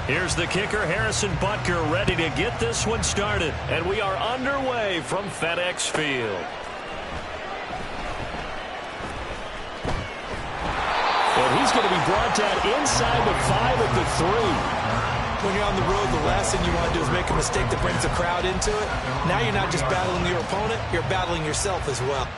Here's the kicker, Harrison Butker, ready to get this one started. And we are underway from FedEx Field. And he's going to be brought down inside the 5 at the 3. When you're on the road, the last thing you want to do is make a mistake that brings the crowd into it. Now you're not just battling your opponent, you're battling yourself as well.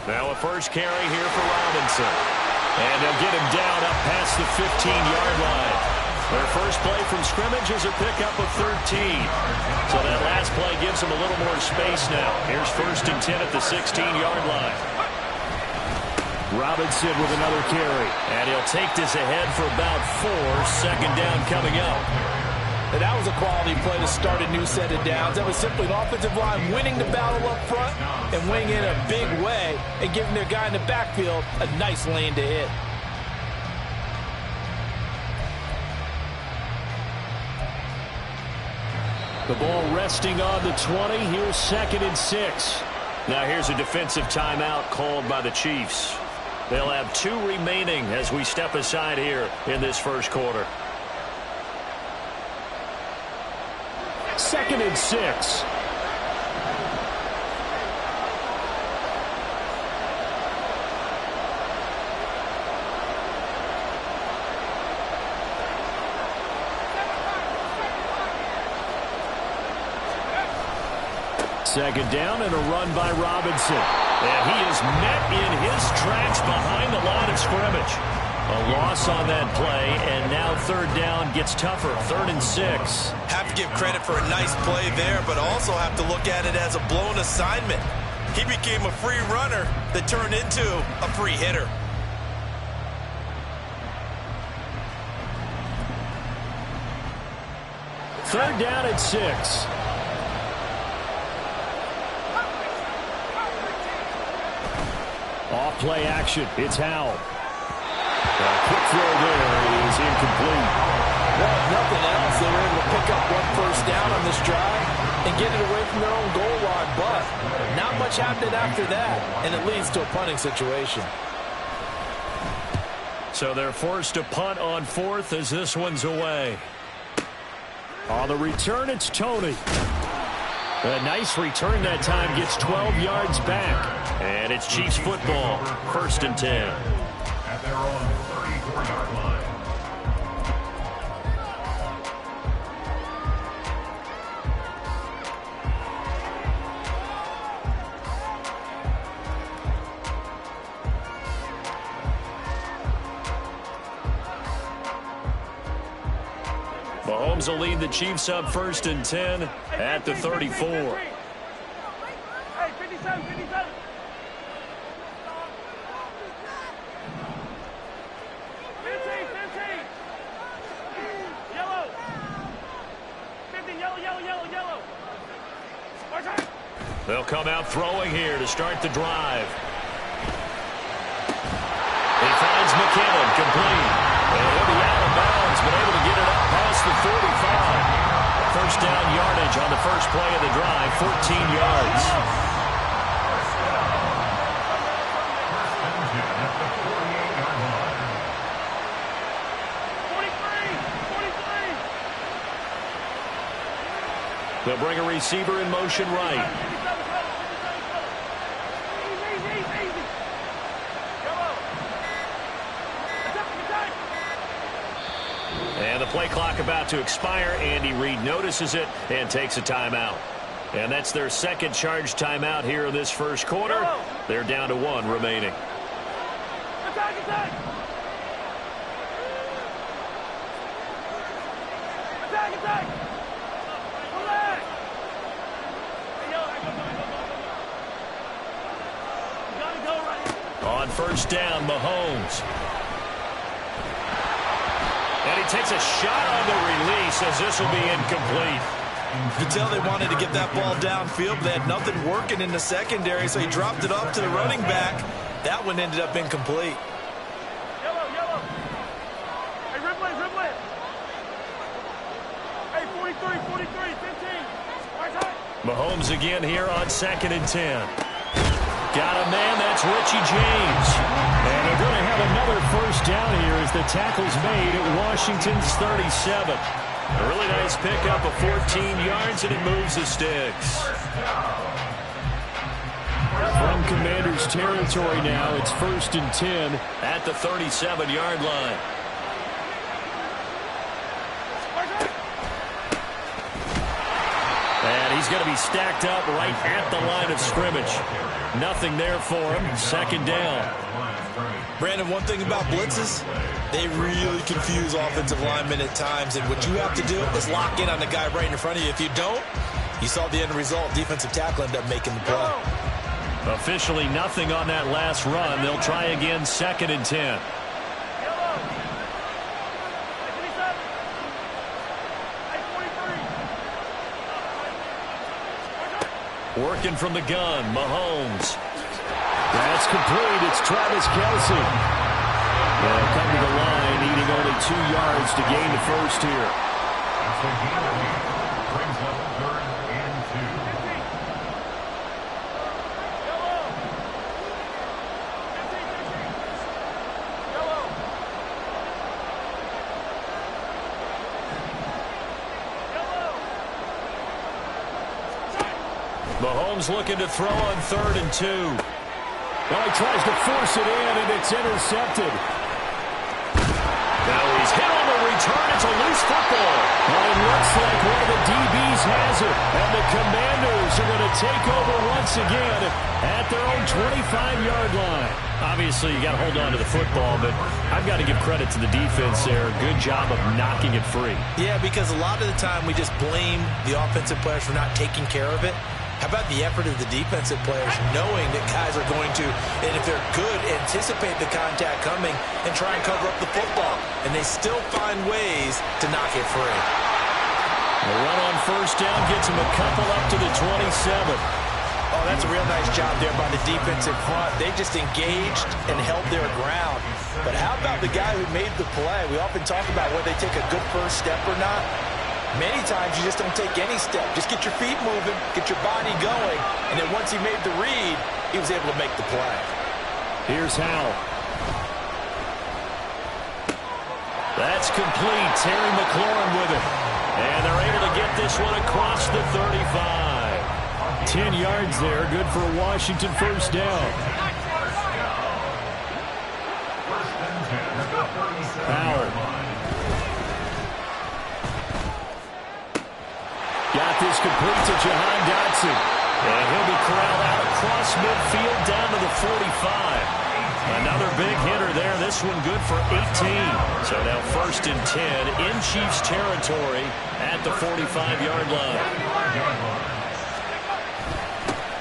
Now a first carry here for Robinson. And they'll get him down up past the 15-yard line. Their first play from scrimmage is a pickup of 13. So that last play gives them a little more space now. Here's 1st and 10 at the 16-yard line. Robinson with another carry. And he'll take this ahead for about 4. 2nd down coming up. And that was a quality play to start a new set of downs. That was simply an offensive line winning the battle up front and winning in a big way and giving their guy in the backfield a nice lane to hit. The ball resting on the 20. Here's 2nd and 6. Now here's a defensive timeout called by the Chiefs. They'll have 2 remaining as we step aside here in this first quarter. 2nd and 6. Second down and a run by Robinson. And he is met in his tracks behind the line of scrimmage. A loss on that play, and now 3rd down gets tougher. 3rd and 6. Have to give credit for a nice play there, but also have to look at it as a blown assignment. He became a free runner that turned into a free hitter. Third down at 6. Off play action. It's Howell. A quick throw there is incomplete. Well, if nothing else, they were able to pick up 1 first down on this drive and get it away from their own goal line, but not much happened after that, and it leads to a punting situation. So they're forced to punt on 4th as this one's away. On the return, it's Toney. A nice return that time, gets 12 yards back. And it's Chiefs football, 1st and 10. At their own 34-yard line. Mahomes will lead the Chiefs up 1st and 10 at the 34. Hey, 57, 57. They'll come out throwing here to start the drive. He finds McKinnon, complete. And he'll be out of bounds, but able to get it up past the 45. First down yardage on the first play of the drive, 14 yards. They'll bring a receiver in motion right. play clock about to expire. Andy Reid notices it and takes a timeout. And that's their second charge timeout here in this first quarter. They're down to 1 remaining. Attack, attack! Attack, attack! Relax! Hey, yo, go. You gotta go right here. On first down, Mahomes. And he takes a shot on the release as this will be incomplete. You can tell they wanted to get that ball downfield, but they had nothing working in the secondary, so he dropped it off to the running back. That one ended up incomplete. Yellow. Hey, Ripley. Hey, 43, 15. Right side. Mahomes again here on 2nd and 10. Got a man, that's Richie James. And they're going to have another first down here as the tackle's made at Washington's 37. A really nice pickup of 14 yards, and it moves the sticks. From Commanders territory now, it's 1st and 10 at the 37-yard line. And he's going to be stacked up right at the line of scrimmage. Nothing there for him. 2nd down. Brandon, one thing about blitzes, they really confuse offensive linemen at times, and what you have to do is lock in on the guy right in front of you. If you don't, you saw the end result. Defensive tackle ended up making the play. Officially nothing on that last run. They'll try again 2nd and 10. Working from the gun, Mahomes. That's complete. It's Travis Kelce. They'll come to the line, needing only 2 yards to gain the first here. Brings up 3rd and 2. Mahomes looking to throw on 3rd and 2. Well, he tries to force it in, and it's intercepted. Now he's hit on the return. It's a loose football. Well, it looks like one of the DBs has it, and the Commanders are going to take over once again at their own 25-yard line. Obviously, you got to hold on to the football, but I've got to give credit to the defense there. Good job of knocking it free. Yeah, because a lot of the time we just blame the offensive players for not taking care of it. How about the effort of the defensive players knowing that guys are going to, and if they're good, anticipate the contact coming and try and cover up the football. And they still find ways to knock it free. The run on first down gets him a couple up to the 27. Oh, that's a real nice job there by the defense in front. They just engaged and held their ground. But how about the guy who made the play? We often talk about whether they take a good first step or not. Many times you just don't take any step. Just get your feet moving, get your body going, and then once he made the read, he was able to make the play. Here's Howell. That's complete. Terry McLaurin with it. And they're able to get this one across the 35. 10 yards there. Good for a Washington first down. Howell. Got this complete to Jahan Dotson. And he'll be corralled out across midfield down to the 45. Another big hitter there. This one good for 18. So now 1st and 10 in Chiefs territory at the 45-yard line.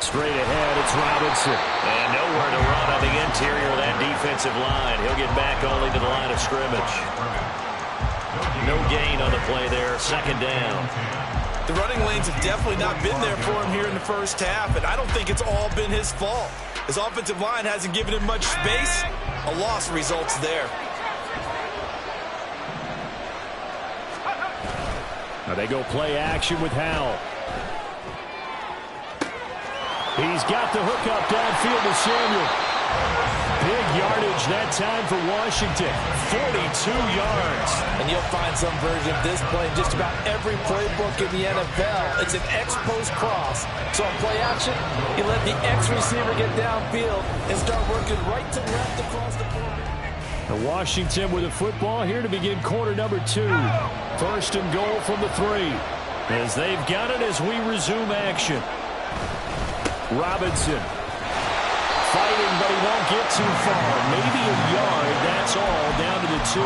Straight ahead, it's Robinson. And nowhere to run on the interior of that defensive line. He'll get back only to the line of scrimmage. No gain on the play there. 2nd down. The running lanes have definitely not been there for him here in the first half, and I don't think it's all been his fault. His offensive line hasn't given him much space. A loss results there. Now they go play action with Howell. He's got the hookup downfield to Samuel. Big yardage that time for Washington. 42 yards. And you'll find some version of this play in just about every playbook in the NFL. It's an X-post cross. So on play action, you let the X receiver get downfield and start working right to left across the board. Washington with the football here to begin quarter number 2. First and goal from the 3. As they've got it as we resume action. Robinson. Fighting, but he won't get too far. Maybe a yard, that's all, down to the 2.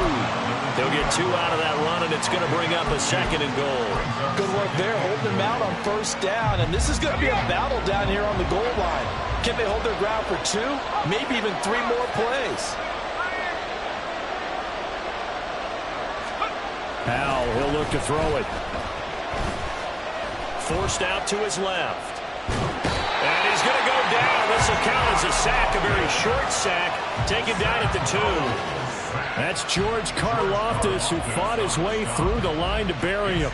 They'll get 2 out of that run, and it's going to bring up a second and goal. Good work there, holding them out on first down, and this is going to be a battle down here on the goal line. Can they hold their ground for 2, maybe even 3 more plays? Powell, he'll look to throw it. Forced out to his left. And he's going to go down. This will count as a sack, a very short sack, taken down at the 2. That's George Karlaftis, who fought his way through the line to bury him.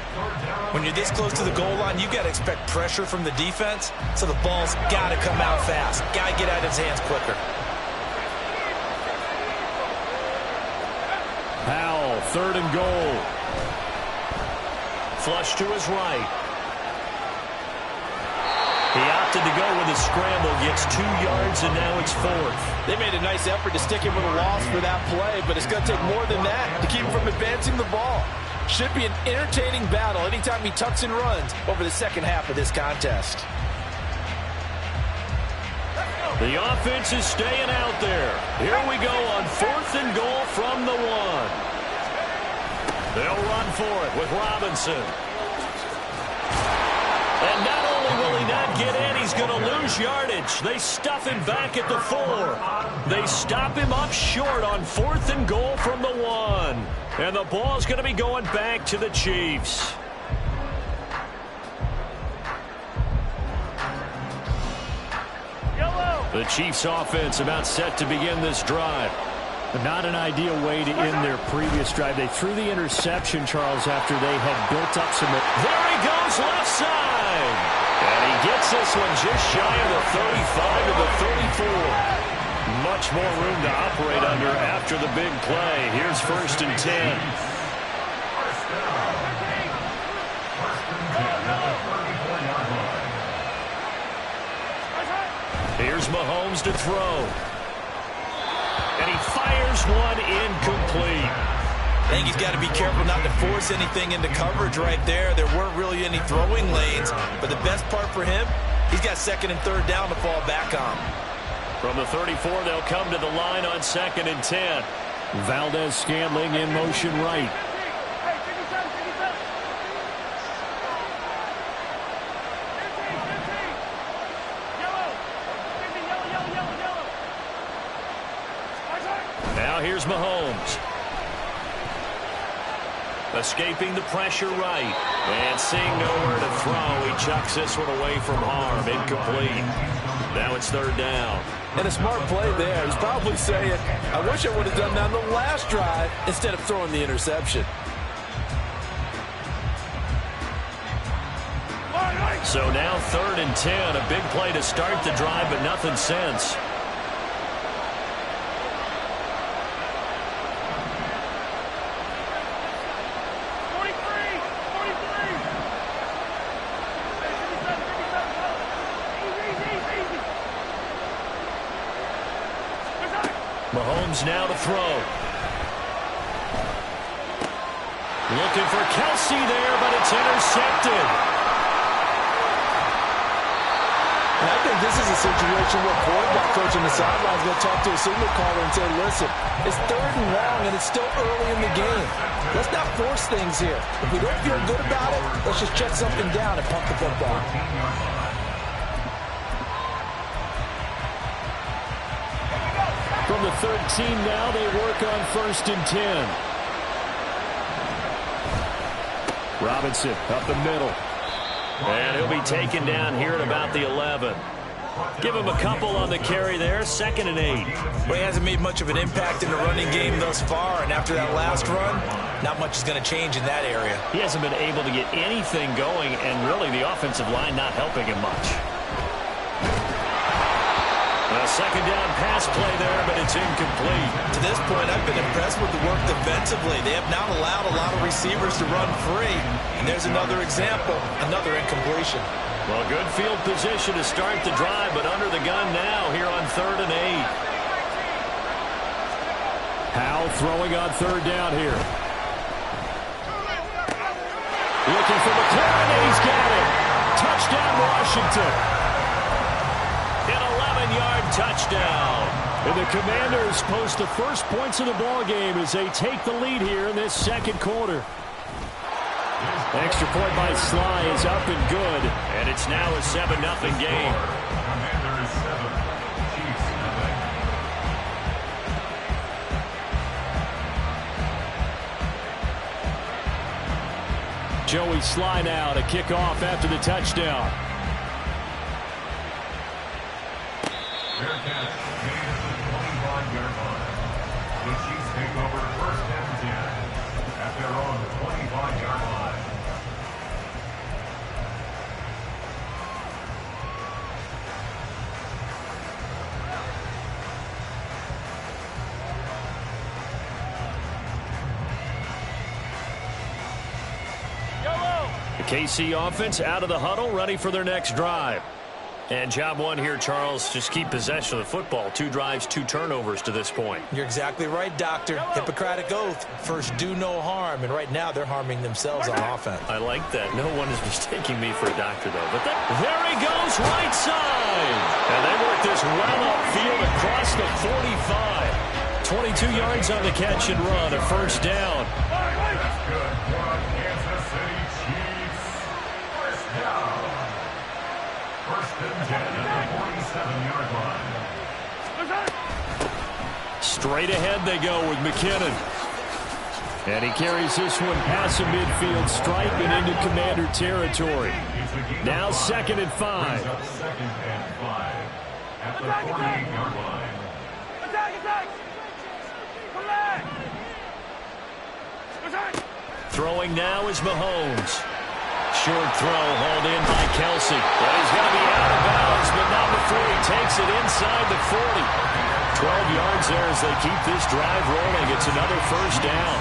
When you're this close to the goal line, you got to expect pressure from the defense, so the ball's got to come out fast. Got to get out of his hands quicker. Powell, third and goal. Flush to his right. He opted to go with a scramble, gets 2 yards, and now it's 4th. They made a nice effort to stick him with a loss for that play, but it's going to take more than that to keep him from advancing the ball. Should be an entertaining battle anytime he tucks and runs over the second half of this contest. The offense is staying out there. Here we go on 4th and goal from the 1. They'll run for it with Robinson. And not only will he not get in, he's going to lose yardage. They stuff him back at the 4. They stop him up short on 4th and goal from the 1. And the ball's going to be going back to the Chiefs. The Chiefs offense about set to begin this drive. But not an ideal way to end their previous drive. They threw the interception, Charles, after they had built up some... There he goes, left side! And he gets this one just shy of the 35 to the 34. Much more room to operate under after the big play. Here's 1st and 10. Here's Mahomes to throw. And he fires one incomplete. I think he's got to be careful not to force anything into coverage right there. There weren't really any throwing lanes, but the best part for him, he's got 2nd and 3rd down to fall back on. From the 34, they'll come to the line on 2nd and 10. Valdez-Scantling in motion right. Now here's Mahomes. Escaping the pressure right. And seeing nowhere to throw, he chucks this one away from harm. Incomplete. Now it's 3rd down. And a smart play there. He's probably saying, I wish I would have done that on the last drive instead of throwing the interception. So now 3rd and 10. A big play to start the drive, but nothing since. Mahomes now to throw. Looking for Kelsey there, but it's intercepted. And I think this is a situation where quarterback coach on the sideline is going to talk to a signal caller and say, listen, it's 3rd and long and it's still early in the game. Let's not force things here. If we don't feel good about it, let's just check something down and pump the football. From the 13 now, they work on 1st and 10. Robinson up the middle. And he'll be taken down here at about the 11. Give him a couple on the carry there. 2nd and 8. Well, he hasn't made much of an impact in the running game thus far, and after that last run, not much is going to change in that area. He hasn't been able to get anything going, and really the offensive line not helping him much. A 2nd down pass play there, but it's incomplete. To this point, I've been impressed with the work defensively. They have not allowed a lot of receivers to run free. And there's another example, another incompletion. Well, good field position to start the drive, but under the gun now here on 3rd and 8. Powell throwing on third down here. Looking for McLaurin, and he's got it. Touchdown, Washington. An 11-yard touchdown. And the Commanders post the first points of the ball game as they take the lead here in this second quarter. Extra point by Sly is up and good, and it's now a 7-0 game. Commanders 7, Chiefs 0. Joey Sly now to kick off after the touchdown. Bearcats gain at the 25-yard line. The Chiefs take over first and 10 at their own 25-yard line. The KC offense out of the huddle, ready for their next drive. And job one here, Charles, just keep possession of the football. 2 drives, 2 turnovers to this point. You're exactly right, Doctor. Hippocratic oath. First, do no harm. And right now, they're harming themselves on offense. I like that. No one is mistaking me for a doctor, though. But there he goes, right side. And they work this well upfield across the 45. 22 yards on the catch and run, a first down. That's good for the Kansas City Chiefs. First down. First and 10 at the 47-yard line. Straight ahead they go with McKinnon. And he carries this one past the midfield stripe and into Commander territory. Now 2nd and 5. Brings up 2nd and 5 at the 48-yard line. Attack! Come back! Throwing now is Mahomes. Short throw hauled in by Kelsey. But he's going to be out of bounds, but not before he takes it inside the 40. 12 yards there as they keep this drive rolling. It's another first down.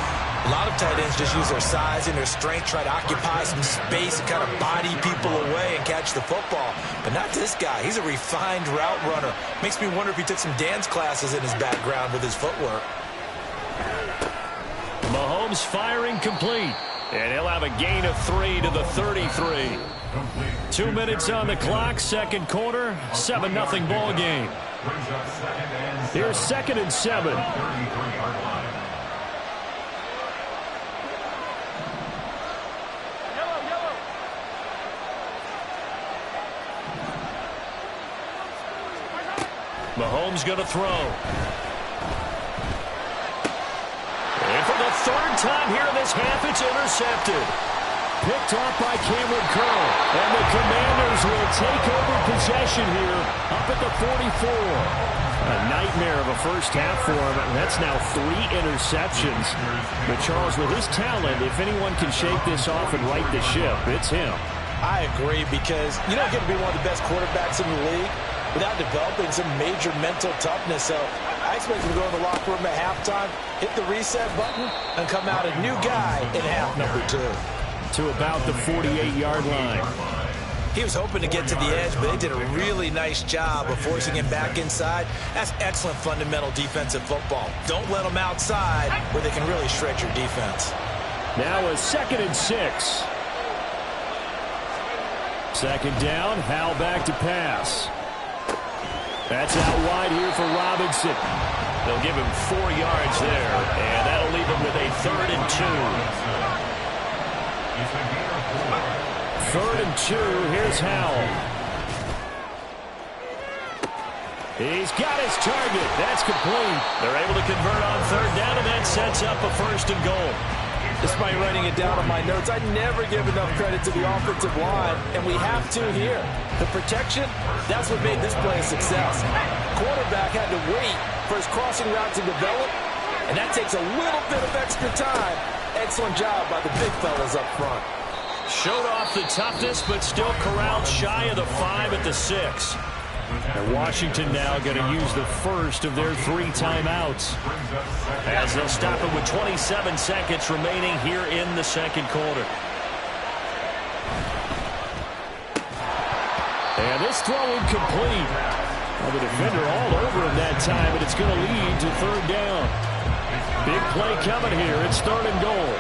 A lot of tight ends just use their size and their strength, try to occupy some space and kind of body people away and catch the football. But not this guy. He's a refined route runner. Makes me wonder if he took some dance classes in his background with his footwork. Mahomes firing complete. And he'll have a gain of 3 to the 33. 2 minutes on the clock, second quarter, 7-0 ball game. Here's 2nd and 7. Mahomes going to throw. And for the 3rd time here in this half, it's intercepted. Picked off by Cameron Curl. And the Commanders will take over possession here up at the 44. A nightmare of a first half for him. That's now 3 interceptions. But Charles, with his talent, if anyone can shake this off and right the ship, it's him. I agree, because you don't get to be one of the best quarterbacks in the league without developing some major mental toughness. So I expect him to go in the locker room at halftime, hit the reset button, and come out a new guy in half number 2. To about the 48-yard line. He was hoping to get to the edge, but they did a really nice job of forcing him back inside. That's excellent fundamental defensive football. Don't let them outside where they can really shred your defense. Now a 2nd and 6. 2nd down, Howell back to pass. That's out wide here for Robinson. They'll give him 4 yards there, and that'll leave him with a 3rd and 2. 3rd and 2, here's Howell. He's got his target. That's complete. They're able to convert on 3rd down, and that sets up a 1st and goal. Despite writing it down on my notes, I never give enough credit to the offensive line, and we have to here. The protection, that's what made this play a success. Quarterback had to wait for his crossing route to develop, and that takes a little bit of extra time. Excellent job by the big fellas up front. Showed off the toughness, but still corralled shy of the 5 at the 6. And Washington now going to use the first of their 3 timeouts, as they'll stop it with 27 seconds remaining here in the second quarter. And this throw incomplete. Well, the defender all over him that time, and it's going to lead to third down. Big play coming here. It's third and goal.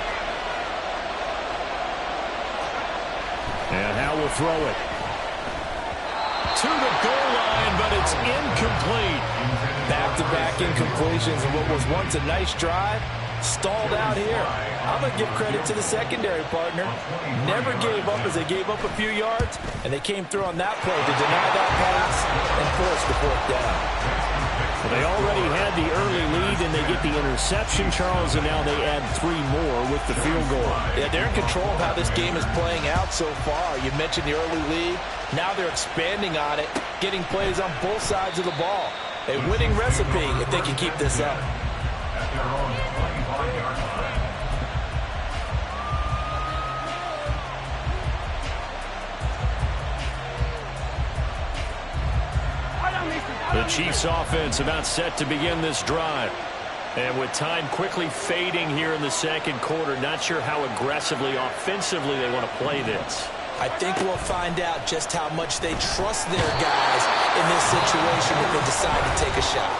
And Howe will throw it to the goal line, but it's incomplete. Back-to-back incompletions, and what was once a nice drive stalled out here. I'm going to give credit to the secondary partner. Never gave up as they gave up a few yards, and they came through on that play to deny that pass and force the fourth down. Well, they already had the early lead, and they get the interception, Charles, and now they add 3 more with the field goal. Yeah, they're in control of how this game is playing out so far. You mentioned the early lead. Now they're expanding on it, getting plays on both sides of the ball. A winning recipe if they can keep this up. The Chiefs offense about set to begin this drive. And with time quickly fading here in the second quarter, not sure how aggressively, offensively they want to play this. I think we'll find out just how much they trust their guys in this situation if they decide to take a shot.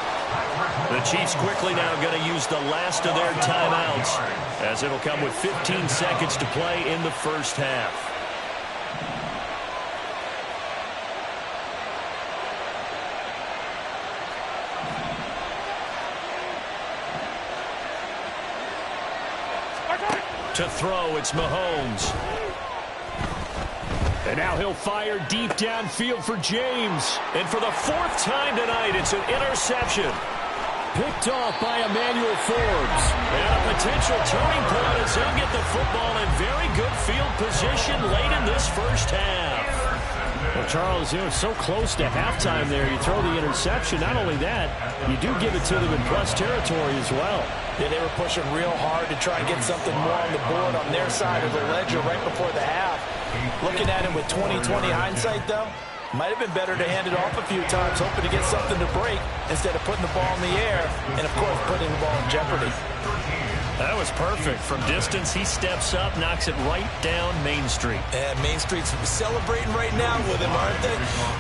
The Chiefs quickly now going to use the last of their timeouts, as it'll come with 15 seconds to play in the first half. To throw, it's Mahomes. And now he'll fire deep downfield for James. And for the 4th time tonight, it's an interception. Picked off by Emmanuel Forbes. And a potential turning point as he'll get the football in very good field position late in this first half. Well, Charles, it's so close to halftime there. You throw the interception. Not only that, you do give it to them in plus territory as well. Yeah, they were pushing real hard to try and get something more on the board on their side of the ledger right before the half. Looking at it with 20/20 hindsight, though, might have been better to hand it off a few times, hoping to get something to break instead of putting the ball in the air and, of course, putting the ball in jeopardy. That was perfect. From distance, he steps up, knocks it right down Main Street. And Main Street's celebrating right now with him, aren't they?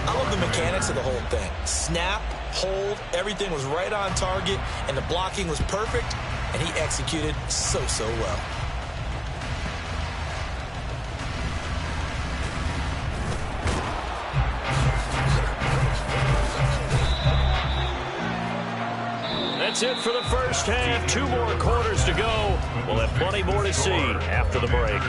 I love the mechanics of the whole thing. Snap, hold, everything was right on target, and the blocking was perfect, and he executed so well. That's it for the first half. 2 more quarters to go. We'll have plenty more to see after the break.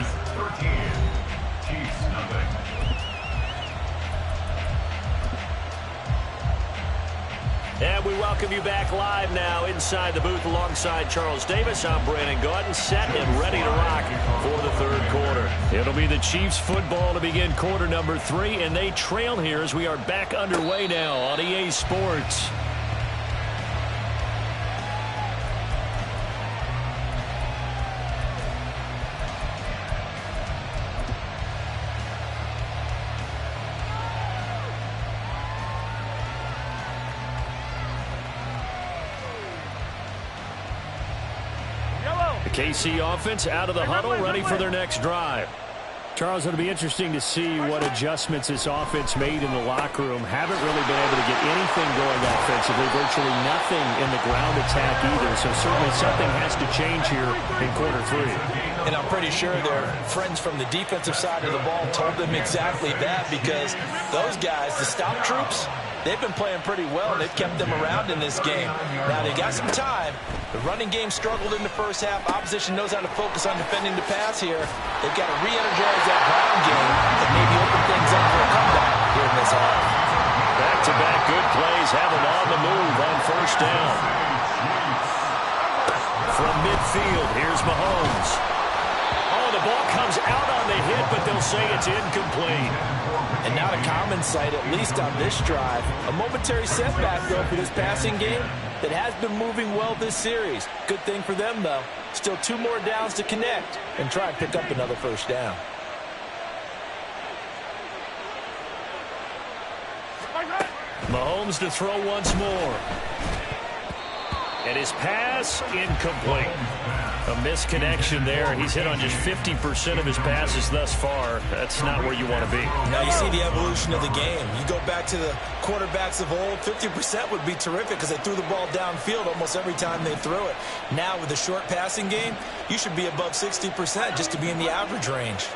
And we welcome you back live now inside the booth alongside Charles Davis. I'm Brandon Gaudin, set and ready to rock for the third quarter. It'll be the Chiefs football to begin quarter number 3, and they trail here as we are back underway now on EA Sports. KC offense out of the huddle, ready for their next drive. Charles, it'll be interesting to see what adjustments this offense made in the locker room. Haven't really been able to get anything going offensively, virtually nothing in the ground attack either, so certainly something has to change here in quarter 3. And I'm pretty sure their friends from the defensive side of the ball told them exactly that, because those guys, the stop troops, they've been playing pretty well, and they've kept them around in this game. Now, they got some time. The running game struggled in the first half. Opposition knows how to focus on defending the pass here. They've got to re-energize that ground game and maybe open things up for a comeback here in this half. Back-to-back good plays have them on the move on first down. From midfield, here's Mahomes. Oh, the ball comes out on the hit, but they'll say it's incomplete. And not a common sight, at least on this drive. A momentary setback, though, for this passing game that has been moving well this series. Good thing for them, though. Still 2 more downs to connect and try and pick up another first down. Mahomes to throw once more. And his pass incomplete. A misconnection there. He's hit on just 50% of his passes thus far. That's not where you want to be. Now you see the evolution of the game. You go back to the quarterbacks of old, 50% would be terrific because they threw the ball downfield almost every time they threw it. Now with the short passing game, you should be above 60% just to be in the average range.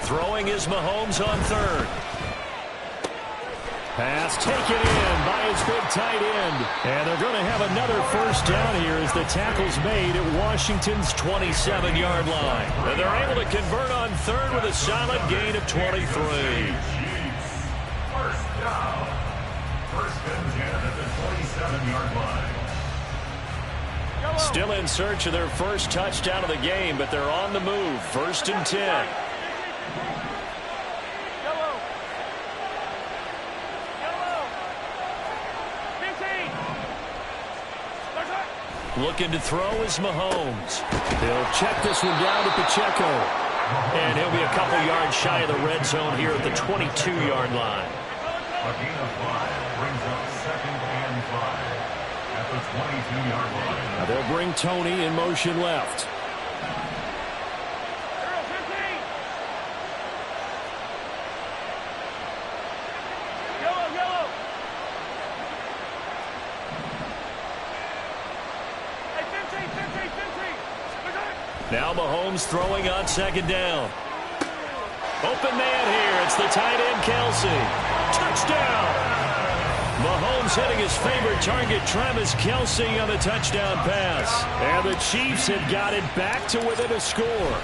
Throwing is Mahomes on third. Pass taken in by his big tight end. And they're going to have another first down here as the tackle's made at Washington's 27-yard line. And they're able to convert on third with a solid gain of 23. First down. First and 10 at the 27-yard line. Still in search of their first touchdown of the game, but they're on the move. First and 10. Looking to throw is Mahomes. He'll check this one down to Pacheco. And he'll be a couple yards shy of the red zone here at the 22-yard line. A gain of 5 brings up second and 5 at the 22-yard line. Now they'll bring Tony in motion left. Now Mahomes throwing on second down. Open man here. It's the tight end, Kelsey. Touchdown! Mahomes hitting his favorite target, Travis Kelsey, on the touchdown pass. And the Chiefs have got it back to within a score.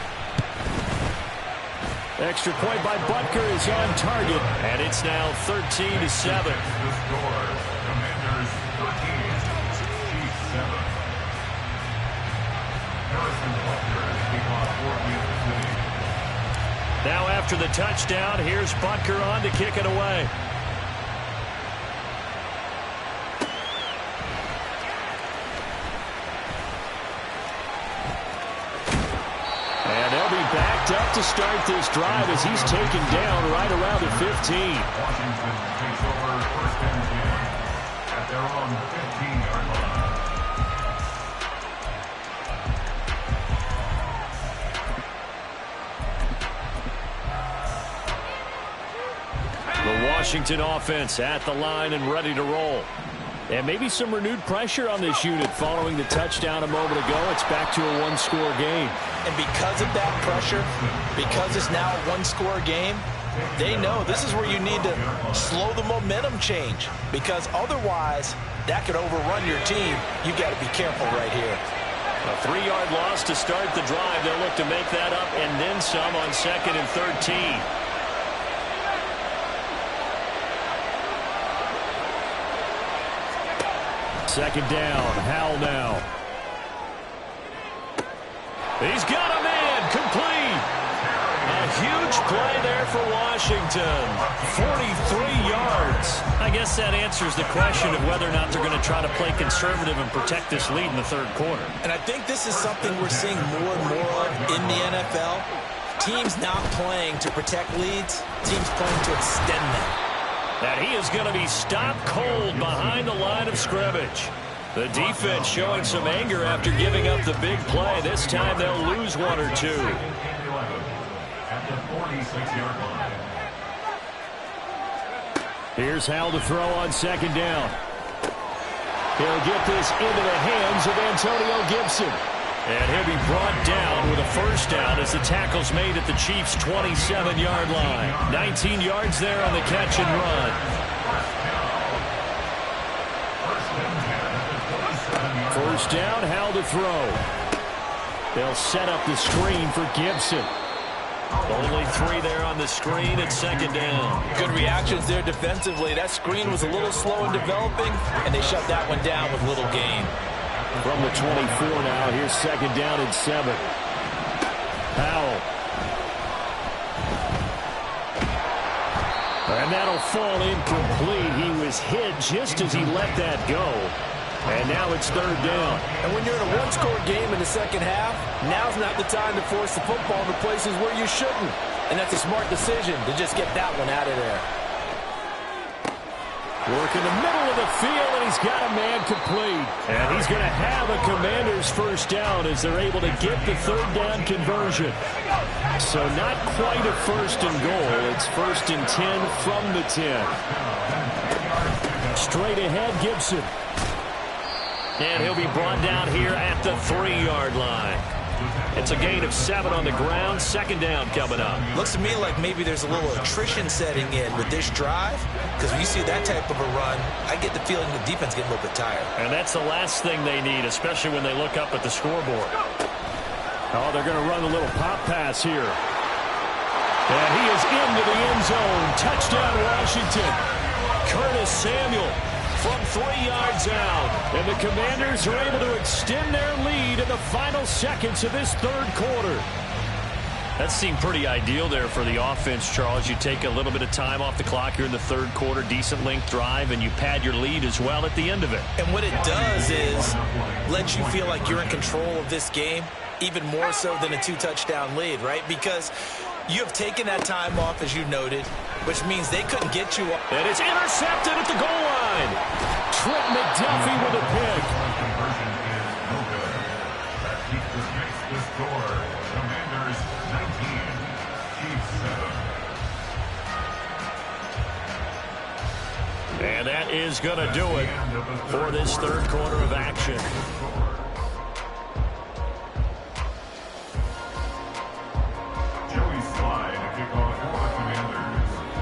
Extra point by Butker is on target. And it's now 13-7. The score, Commanders 13, Chiefs 7. Now after the touchdown, here's Butker on to kick it away. And they'll be backed up to start this drive as he's taken down right around the 15. Washington takes over first and 10 at their own 15-yard line. The Washington offense at the line and ready to roll. And maybe some renewed pressure on this unit following the touchdown a moment ago. It's back to a one-score game. And because of that pressure, because it's now a one-score game, they know this is where you need to slow the momentum change. Because otherwise, that could overrun your team. You got to be careful right here. A 3-yard loss to start the drive. They'll look to make that up and then some on second and 13. Second down, Howell now. He's got him in, complete. A huge play there for Washington. 43 yards. I guess that answers the question of whether or not they're going to try to play conservative and protect this lead in the third quarter. And I think this is something we're seeing more and more of in the NFL. Teams not playing to protect leads, teams playing to extend them. And he is going to be stopped cold behind the line of scrimmage. The defense showing some anger after giving up the big play. This time they'll lose one or two. At the 46-yard line. Here's Howell to throw on second down. He'll get this into the hands of Antonio Gibson. And he'll be brought down with a first down as the tackle's made at the Chiefs' 27-yard line. 19 yards there on the catch and run. First down, Howell to throw. They'll set up the screen for Gibson. Only 3 there on the screen at second down. Good reactions there defensively. That screen was a little slow in developing, and they shut that one down with little gain. From the 24 now, here's second down and 7. Howell. And that'll fall incomplete. He was hit just as he let that go. And now it's third down. And when you're in a one-score game in the second half, now's not the time to force the football to places where you shouldn't. And that's a smart decision to just get that one out of there. Working the middle of the field, and he's got a man complete. And he's going to have a Commanders first down as they're able to get the third down conversion. So not quite a first and goal. It's first and 10 from the 10. Straight ahead, Gibson. And he'll be brought down here at the 3-yard line. It's a gain of 7 on the ground. Second down coming up. Looks to me like maybe there's a little attrition setting in with this drive, because when you see that type of a run, I get the feeling the defense getting a little bit tired. And that's the last thing they need, especially when they look up at the scoreboard. Oh, they're going to run a little pop pass here. And he is into the end zone. Touchdown, Washington. Curtis Samuel from 3 yards out. And the Commanders are able to extend their lead in the final seconds of this third quarter. That seemed pretty ideal there for the offense, Charles. You take a little bit of time off the clock here in the third quarter, decent length drive, and you pad your lead as well at the end of it. And what it does is let you feel like you're in control of this game, even more so than a 2-touchdown lead, right? Because you have taken that time off, as you noted, which means they couldn't get you. And it's intercepted at the goal line. Trent McDuffie with a pick. Conversion is no good. That makes the score. Commanders 19, Chiefs 7. And that is going to do it for this third quarter of action.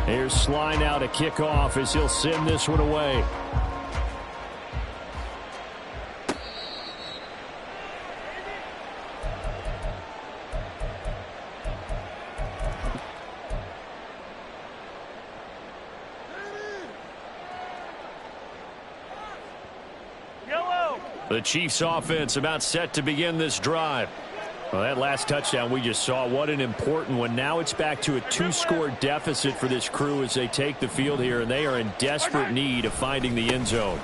Here's Sly now to kick off as he'll send this one away. Yellow. The Chiefs offense about set to begin this drive. Well, that last touchdown we just saw, what an important one. Now it's back to a 2-score deficit for this crew as they take the field here, and they are in desperate need of finding the end zone.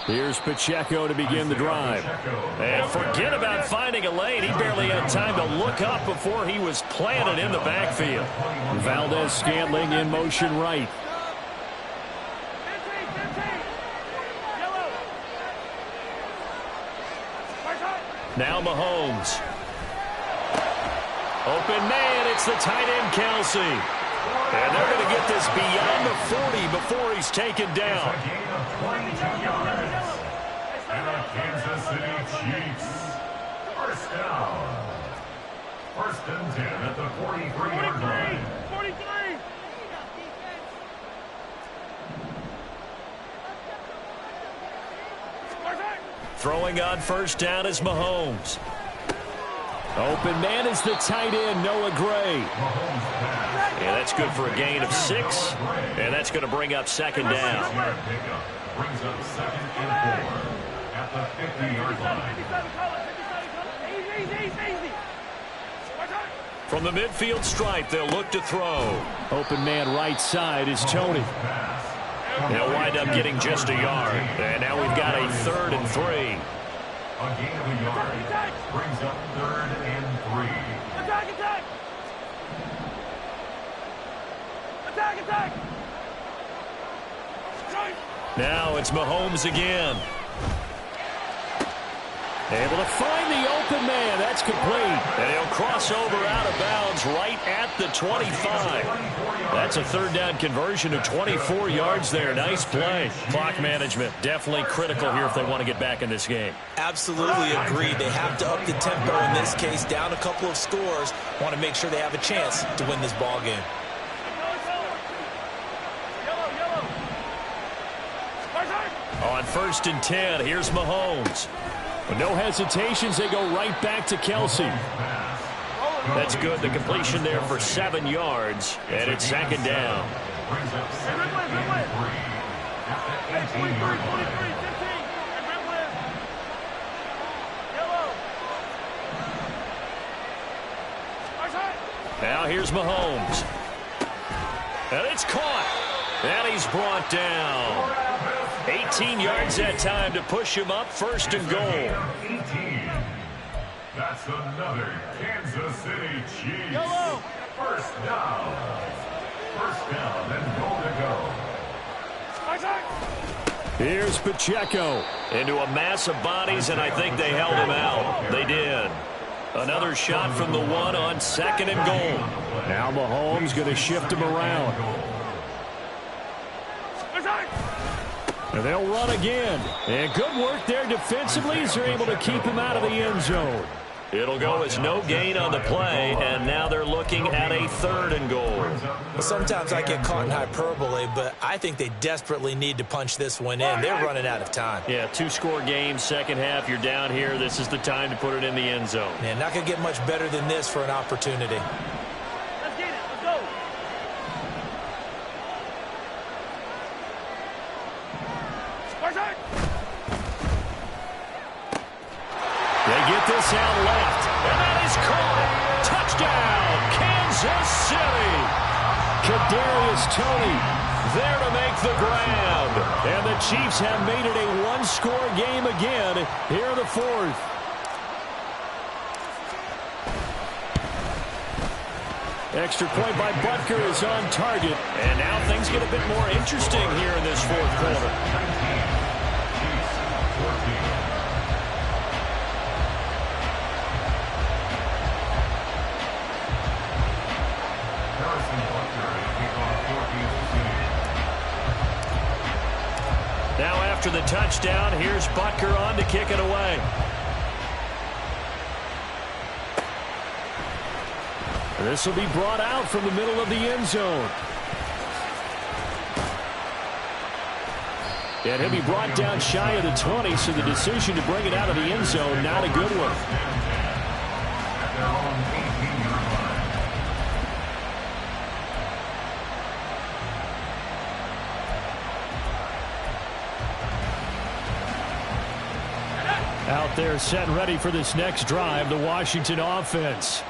Here's Pacheco to begin the drive. And forget about finding a lane. He barely had time to look up before he was planted in the backfield. Valdez-Scantling in motion right. Now Mahomes. Open man, it's the tight end, Kelsey. And they're going to get this beyond the 40 before he's taken down. A gain of 22 yards. And the Kansas City Chiefs. First down. First and 10 at the 43-yard line. 43. Throwing on first down is Mahomes. Open man is the tight end, Noah Gray. Yeah, that's good for a gain of 6. And that's going to bring up second down. Brings up second and 4 at the 50-yard line. Easy. From the midfield stripe, they'll look to throw. Open man right side is Tony. They'll wind up getting just a yard. And now we've got a 3rd and 3. A gain of a yard brings up 3rd and 3. Attack. Now it's Mahomes again. Able to find the open man. That's complete. And he'll cross over out of bounds right at the 25. That's a third down conversion of 24 yards there. Nice play. Clock management definitely critical here if they want to get back in this game. Absolutely agreed. They have to up the tempo in this case. Down a couple of scores. Want to make sure they have a chance to win this ball game. On first and 10, here's Mahomes. With no hesitations, they go right back to Kelsey. That's good. The completion there for 7 yards, and it's second down. Brings up second and 3 at the 18-yard line. Now here's Mahomes. And it's caught. And he's brought down. 18 yards that time to push him up, first and goal. 18. That's another Kansas City Chiefs. Yellow. First down. First down and goal to go. Here's Pacheco. Into a mass of bodies, and I think they held him out. They did. Another shot from the one on 2nd and goal. Now Mahomes going to shift him around. And they'll run again. And good work there defensively as they're able to keep him out of the end zone. It'll go as no gain on the play, and now they're looking at a 3rd and goal. Well, sometimes I get caught in hyperbole, but I think they desperately need to punch this one in. They're running out of time. Yeah, 2-score game, second half, you're down here. This is the time to put it in the end zone. Man, not going to get much better than this for an opportunity. Let's get it. Let's go. They get this out left, and that is caught. Touchdown, Kansas City. Kadarius Toney there to make the grab. And the Chiefs have made it a 1-score game again here in the 4th. Extra point by Butker is on target. And now things get a bit more interesting here in this 4th quarter. Now after the touchdown, here's Butker on to kick it away. This will be brought out from the middle of the end zone. And he'll be brought down shy of the 20, so the decision to bring it out of the end zone, not a good one. Out there set and ready for this next drive, the Washington offense.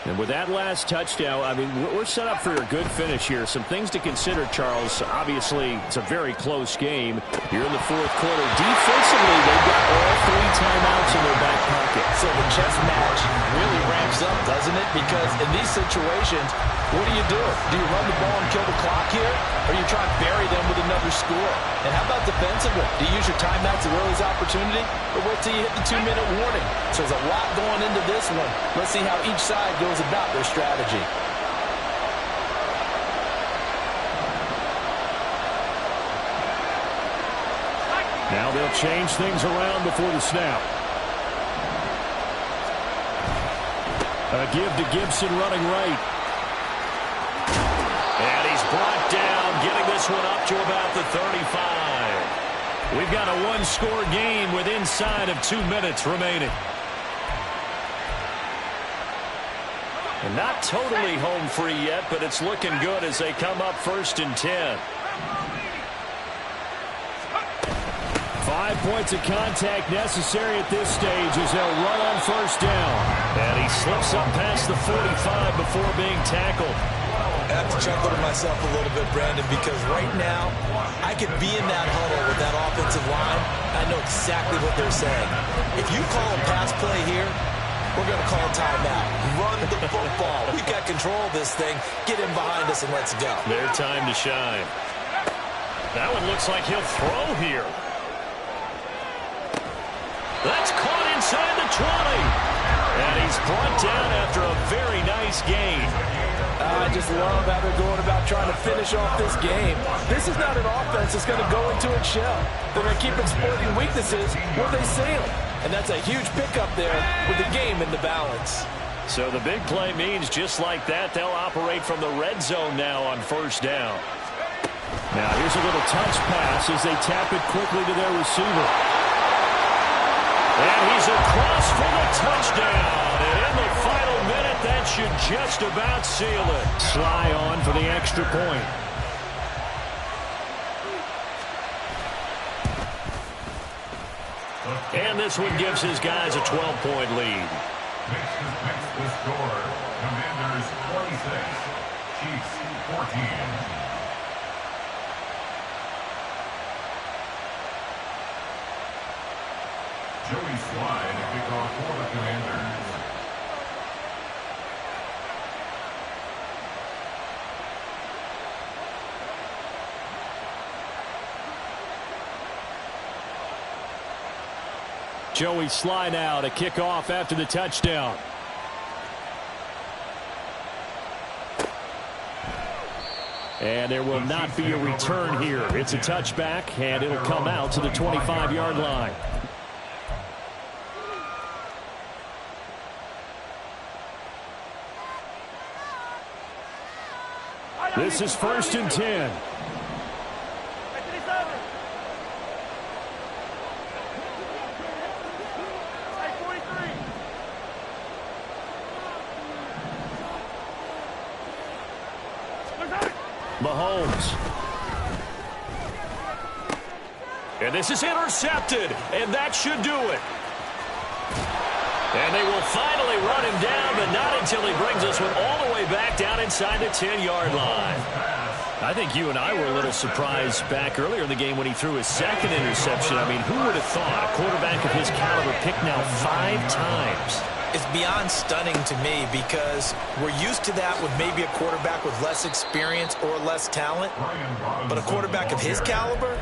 And with that last touchdown, I mean, we're set up for a good finish here. Some things to consider, Charles. Obviously, it's a very close game. You're in the 4th quarter. Defensively, they've got all 3 timeouts in their back pocket. So the chess match really ramps up, doesn't it? Because in these situations, what do? Do you run the ball and kill the clock here? Or you try and bury them with another score? And how about defensively? Do you use your timeouts at early's opportunity? Or wait till you hit the 2-minute warning? So there's a lot going into this one. Let's see how each side goes about their strategy. Now they'll change things around before the snap. A give to Gibson running right. And he's brought down, getting this one up to about the 35. We've got a 1-score game with inside of 2 minutes remaining. And not totally home free yet, but it's looking good as they come up 1st and 10. 5 points of contact necessary at this stage as they'll run on 1st down. And he slips up past the 45 before being tackled. I have to chuckle to myself a little bit, Brandon, because right now I could be in that huddle with that offensive line. I know exactly what they're saying. If you call a pass play here, we're going to call a timeout. Run the football. We've got control of this thing. Get in behind us and let's go. Their time to shine. That one looks like he'll throw here. That's caught inside the 20. And he's brought down after a very nice gain. I just love how they're going about trying to finish off this game. This is not an offense that's going to go into its shell. They're going to keep exploiting weaknesses where they sail. And that's a huge pickup there with the game in the balance. So the big play means just like that, they'll operate from the red zone now on 1st down. Now here's a little touch pass as they tap it quickly to their receiver. And he's across for the touchdown. And in the final minute, that should just about seal it. Sly on for the extra point. And this one gives his guys a 12-point lead. Makes the score. Commanders 26, Chiefs 14. Joey Slye to kick off for the Commanders. Joey Sly now to kick off after the touchdown. And there will not be a return here. It's a touchback, and it'll come out to the 25-yard line. This is 1st and 10. Mahomes. And this is intercepted, and that should do it. And they will finally run him down, but not until he brings us one all the way back down inside the 10-yard line. I think you and I were a little surprised back earlier in the game when he threw his second interception. I mean, who would have thought a quarterback of his caliber picked now 5 times? It's beyond stunning to me because we're used to that with maybe a quarterback with less experience or less talent. But a quarterback of his caliber,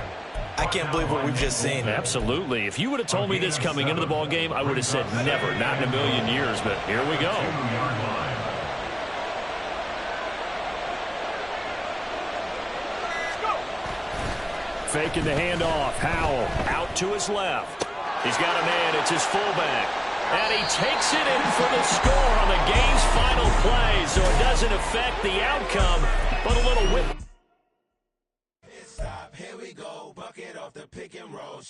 I can't believe what we've just seen. Absolutely. If you would have told me this coming into the ball game, I would have said never, not in a million years. But here we go. Faking the handoff. Howell out to his left. He's got a man. It's his fullback. And he takes it in for the score on the game's final play. So it doesn't affect the outcome, but a little whip. Stop, here we go. Bucket off the pick and roll.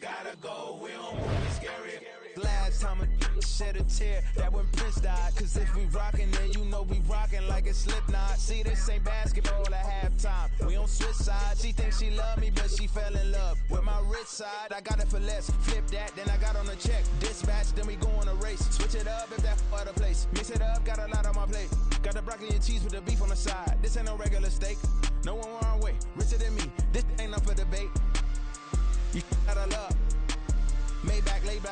Gotta go. We don't want to be scary. Last time a shed a tear, that when Prince died. Cause if we rockin', then you know we rockin' like a Slipknot. See, this ain't basketball at halftime. We on switch sides. She thinks she love me, but she fell in love with my rich side. I got it for less. Flip that, then I got on a check. Dispatch, then we go on a race. Switch it up if that other place. Mix it up, got a lot on my plate. Got the broccoli and cheese with the beef on the side. This ain't no regular steak. No one wrong way. Richer than